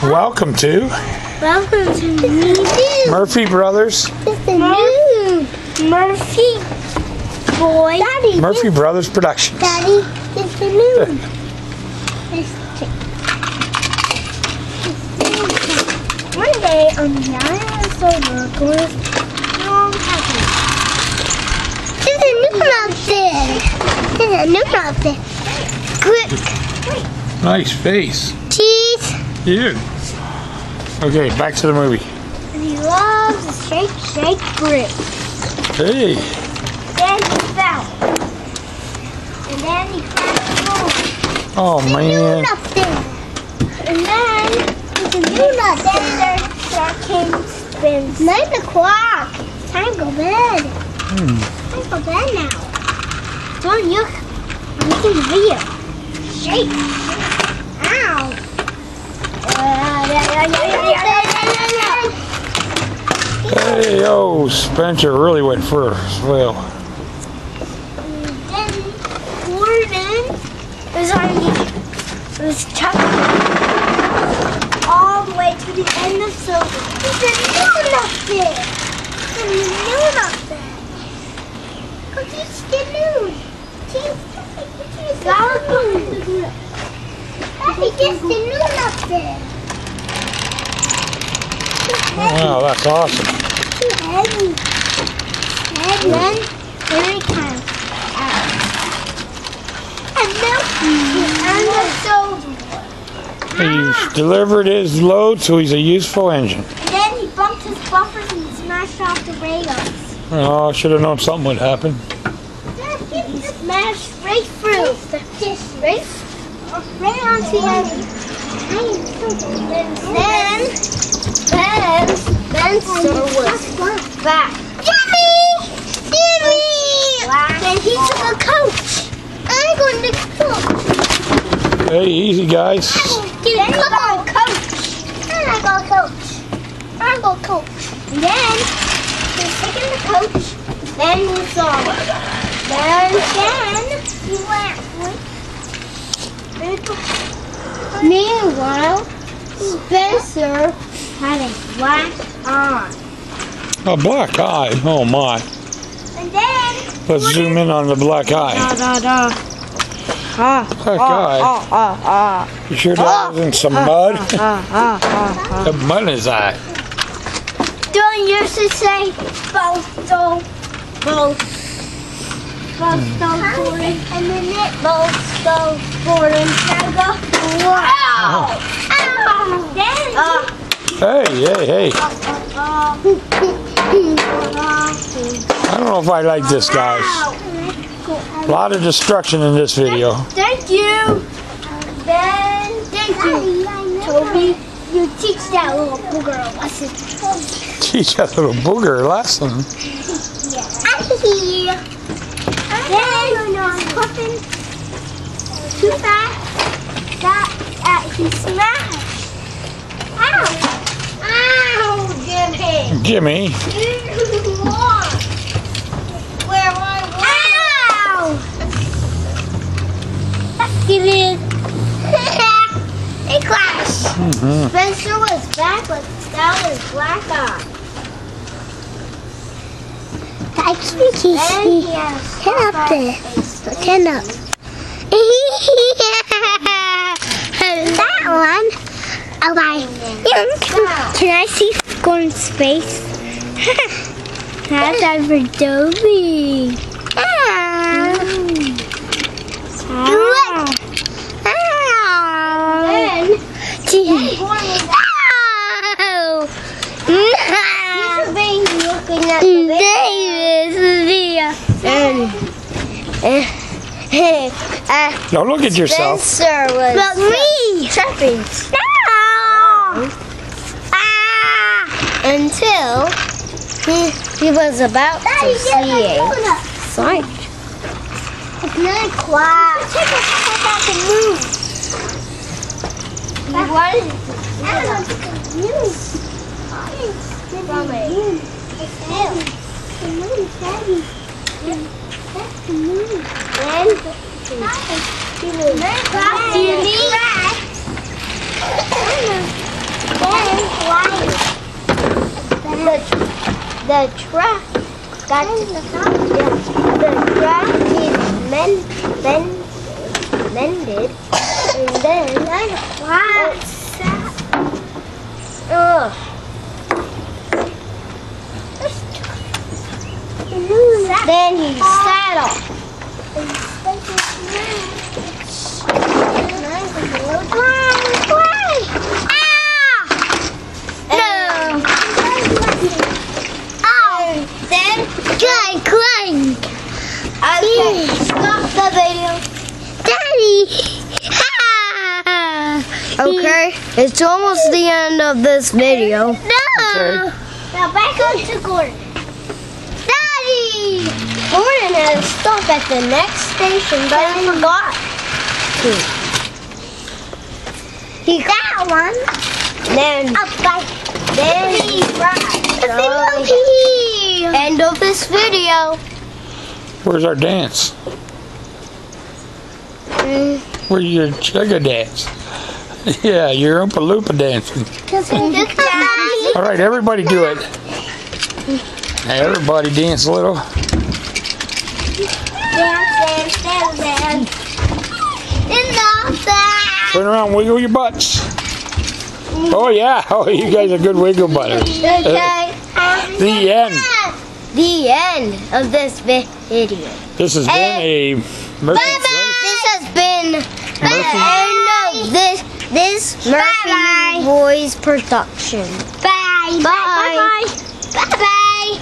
Welcome to Murphy Brothers. It's the moon. Murphy boy. Daddy, Murphy Brothers Productions. Daddy, it's the moon. One day on the island of Silver goes long happy. There's a moon out there. There's a moon out there. Good. Nice face. Cheese. You. Okay, back to the movie. And he loves to shake brick. Hey. Then he fell. And then he crashed home. Oh man. Up there. And then there's a moon up there. There came spins. 9 o'clock. Time to go bed. Time to go bed now. Don't you? I'm making the video. Shake. Ow. Hey, oh, Spencer really went first. Well. Then Gordon was chucking all the way to the end of Silver. There's a moon up there. There's a moon up there. Go teach the moon. Teach the moon. Daddy, there's the moon up there. Wow, that's awesome. Too heavy. And then it comes out. And now the Silver. He delivered his load, so he's a useful engine. And then he bumped his buffers and smashed off the rails. Oh, I should have known something would happen. He smashed right through. Just right onto the end. Then Spencer was back. Jimmy! Then he took a coach. I'm going to coach. Hey, easy guys. Then he got a coach. And I got a coach. I got a coach. And then he was taking the coach. Then he saw it. Then he went. Meanwhile, Spencer had a black eye. A black eye. Oh my. And then Let's zoom in on the black eye. Black eye. You sure that wasn't some mud? The mud in his eye. don't used to say both. And then it both Gordon. Now go. Wow! Ow! Hey. I don't know if I like this, guys. A lot of destruction in this video. Thank you. Thank you, Toby. You teach that little booger a lesson. Teach that little booger a lesson. Then puffing too fast. He smashed. Ow, Jimmy. Where was Ow! It is. It crashed. Spencer was back with that was black eye. Turn up there. Turn up. That one. Okay. Can I see Gordon's face? That's over Dobie. Don't look at yourself. Spencer was me trapping. Until he was about to see a sight. It's 9 o'clock. Take a step back and move. He wanted to move. From it. The moon is heavy. That's the moon. The track is mended, and then then he saddle. Clank. Okay, stop the video. Daddy! Okay, it's almost the end of this video. No! Okay. Now back on to Gordon. Daddy! Gordon had to stop at the next station, but I forgot to. He got one. Then Then end of this video. Where's our dance? Where's your chugga dance? Yeah, your Oompa Loompa dancing. All right, everybody do it. Everybody dance a little. Dance. Turn around, wiggle your butts. Oh yeah, oh you guys are good wiggle butters. Okay, The end. the end of this video. This has been a Murphy. This has been Murphy. this Murphy Boys production. Bye. Bye. Bye.